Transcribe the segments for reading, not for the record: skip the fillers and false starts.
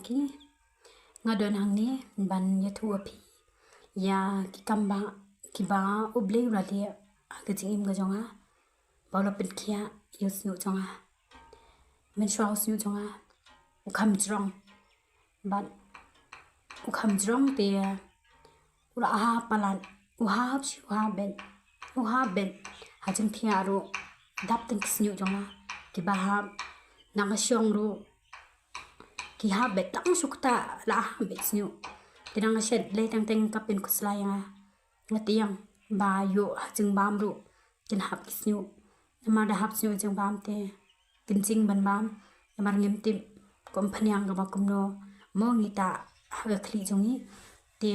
ki ngadon hang ni ban ya thu api ya ki kamba ki ba uble ula dia aga jing im ga jonga bawla pin kia yus nu jonga men shwa us nu jonga ukham jrong ban ukham jrong te ula ha palan uha ben hajing thia ro dap ting snu jonga ki ba ha nang syong ro ki ha bet tang sukta la ha bet snu tinang shed le tang teng kapin kuslaya ngatiang ba yo hajing bam ro kin hap ki snu nama da hap snu jing bam te kin jing ban bam namar ngim tim kom phanyang ga ba kumno mo ngita ha khli jongi te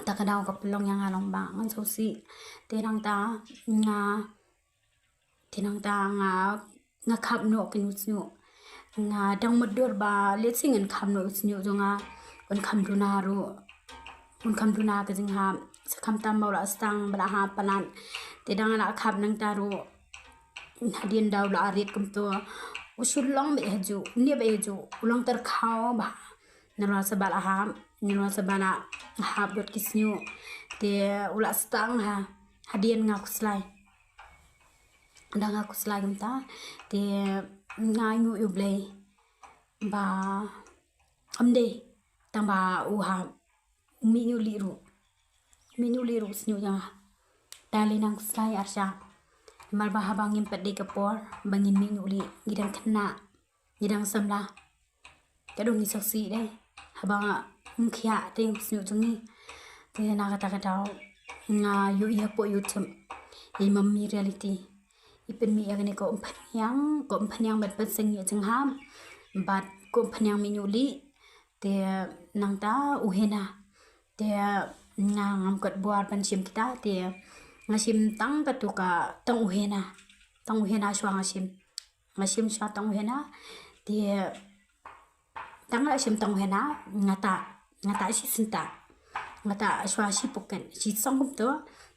takadaw ka pelong yang along ba ngan so si tinang ta nga khap no kin snu nga dang modur ba letsing an kham no snu jonga kon kham duna ro kon kham duna ka jing ha kham tam ba la stang bla ha panan te dang la khap nang ta ro hadin daw la arit kum to usul long be haju ni be haju ulong tar khaw ba nalwa sa bala ha nalwa sa bala ha dot kisnu te ula stang ha hadin nga kuslai dang aku selagam ta te ngai ngu uble ba amde tang ba uha minu liru snu yang dali nang slai arsha mar ba habangin pade kapor bangin minu li ngidang khna ngidang samla kadong ni saksi de habang khia te snu jungi te na kata daw nga yu ya po youtube imam reality ipen mi agane ko phanyang bat pat sing jing ham bat ko phanyang minuli te nang ta uhena te ngam kat buar ban sim kita te ngasim tang katuka tang uhena shwa ngasim shwa tang uhena te tang ngasim tang uhena ngata si sinta ngata shwa si puken si song to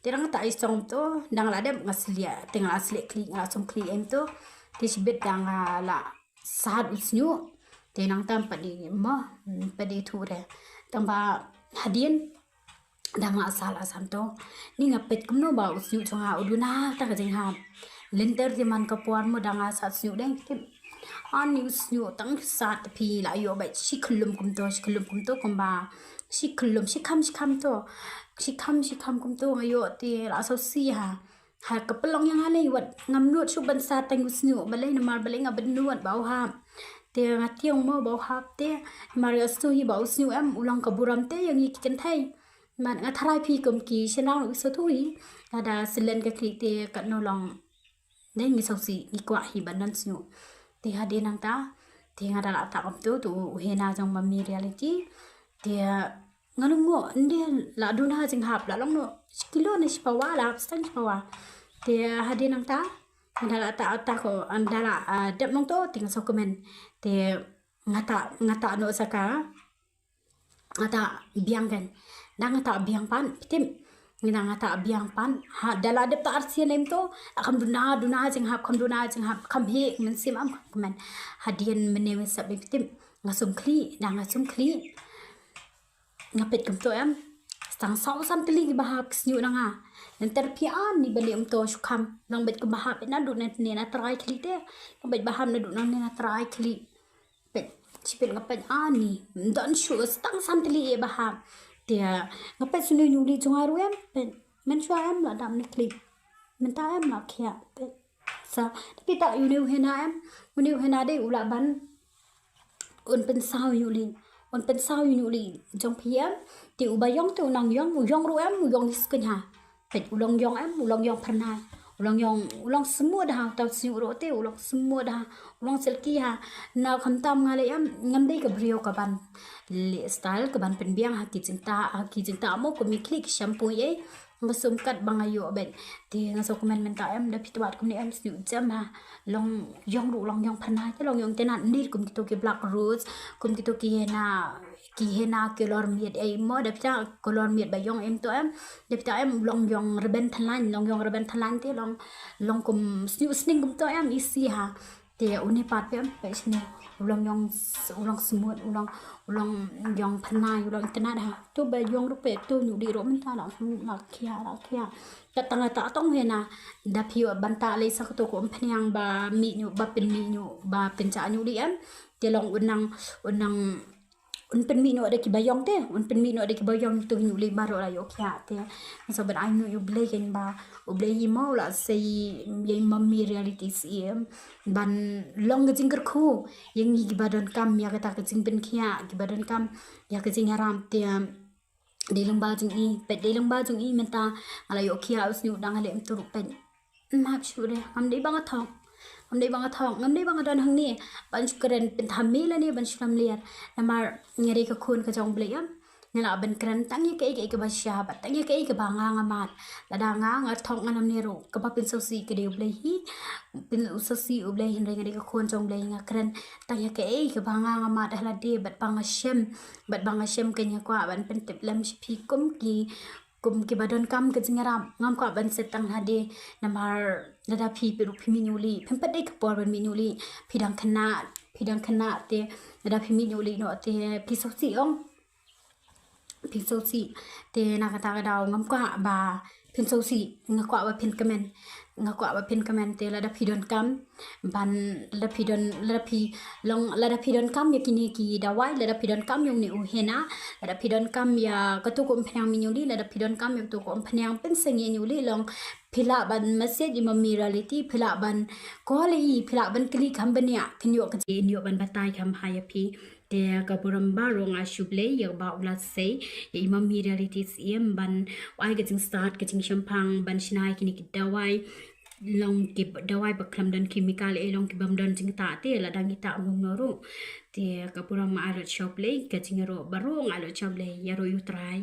terang ta isong to dang la dem ngaslia teng asli kli ngasum kli em to ti sibet dang la sad usnyu tenang tam padi thure tamba hadien dang asal asam to ni ngapet kumno ba usnyu chonga uduna ta ka jing ha lenter di man ka puan mo dang asat snu deng tim ani usnyu tang sat pi la yo ba shiklum kum to komba shikham to shikham kum to ayo ti la so si ha kapelong yang ale wat ngam nuat su ban sa tang usnyu balai na mar balai ngaben nuat bau ha te ngationg mo bau ha te mario stu hi bau usnyu am ulang kaburam te yang i ken thai man nga tharai phi kum ki senang no so thui ada silen ka kli te ka no long nei ngi so si ni kwa hi banan snu te ha de nang ta te nga da la ta kam tu hena jong mami reality te ngalung mo ndi la duna jing hap la long no kilo ni spawa la stang spawa te hadi nang ta andala ta ko andala dep nong to ting so komen te ngata no saka ngata biang kan dang ngata biang pan tim ngina ngata biang pan ha dala dep ta arsian em to akam duna jing hap kam he men sim am komen hadian mene sab tim ngasum kli ngapet kum to em sang sau sam teli bahak snyu nanga nanti pian ni bali to shukam nang bet ke bahap na du na try kli te bet baham na du nang na try kli bet chipet ngapet ani don shu stang sam teli e bahap te ngapet sunu nyuli jongaru em bet men shwa em la dam ni kli men ta em la khia bet sa tapi tak yu hena de ula ban un pen sao yuli jong pia ti ubayong tu nang yong ru em yong skin ha pet ulong yong pernai ulong semua dah tau si ro te ulong semua dah ulong selki ha na khamtam ngale em ngam dei ka brio ka ban le style ka ban pen biang ha ki jinta mo ko mi klik shampoo ye ngasum kat bangayo ben ti ngaso komen menta em da pitwat kum ni em snu jam ha long yong pernai te long yong tenan ndir kum to ki black rose kum to ki hena color miet ai mo da pita color miet ba yong em to em da pita em long yong reben thalan te long kum snu sning kum to em isi ha te uni pat pe em pe snu ulang semut ulang yang penai ulang tenat ha tu ba yong rupe tu nyu di ro menta la kia tanga ta tong hena da phiu banta le sak to ko phnyang ba mi nyu ba pen mi nyu ba pen cha nyu di am te long unang un pen mi no ada ki bayong te un pen mi no ada ki bayong tu nyu le baro la yo kya te so but I know you blay ken ba u blay yi mau la say ye mummy reality si ban long ke jing ker khu yang gi badon kam ya ka ta ke jing pen khia gi badon kam ya ke jing haram te de leng ba jing i pe de leng ba jing i menta ala yo kya us nyu dang ale tu ru pen map shu de am de bang thong ngam dei bang don hang ni ban keren pen thammi la ni ban shram liar namar ngari ka khun ka jong ble yam ngala ban keren tang ye ke ba sha ba tang ye ke ba nga nga mat la da nga thong nganam ni ro ka ba pin so si ke de ble hi pin so si u ble hin ngari ka khun jong ble nga keren tang ye ke ba nga mat la de bat bang shem ke nya kwa ban pen tip lam shi phi kum ki badon kam ke jingaram ngam ko ban setang hade namar lada phi peru phi minuli phempat dei khapor ban minuli phidang khana te lada phi minuli no te phi so si te na kata ka daw ngam ko ba phin so si ngakwa ba phin kamen te lada phidon kam ban lada phidon kam yakini ki dawai lada phidon kam yung ni uhena lada phidon kam ya katu ko phnang minuli lada phidon kam yak tu ko phnang pen sengi nyuli long phila ban masjid imam reality phila ban kli kham bania khnyo ka nyo ban batai kham haya phi te kapuram ba rong ashuble yak ba ula sei imam reality sim ban wai ga jing start ka jing shampang ban shinai kini ki dawai long ki dawai baklam dan chemical long ki bam dan jing ta te la dang ta mum noru te kapuram ma alo chople ka jing ro barong alo choble yaro you try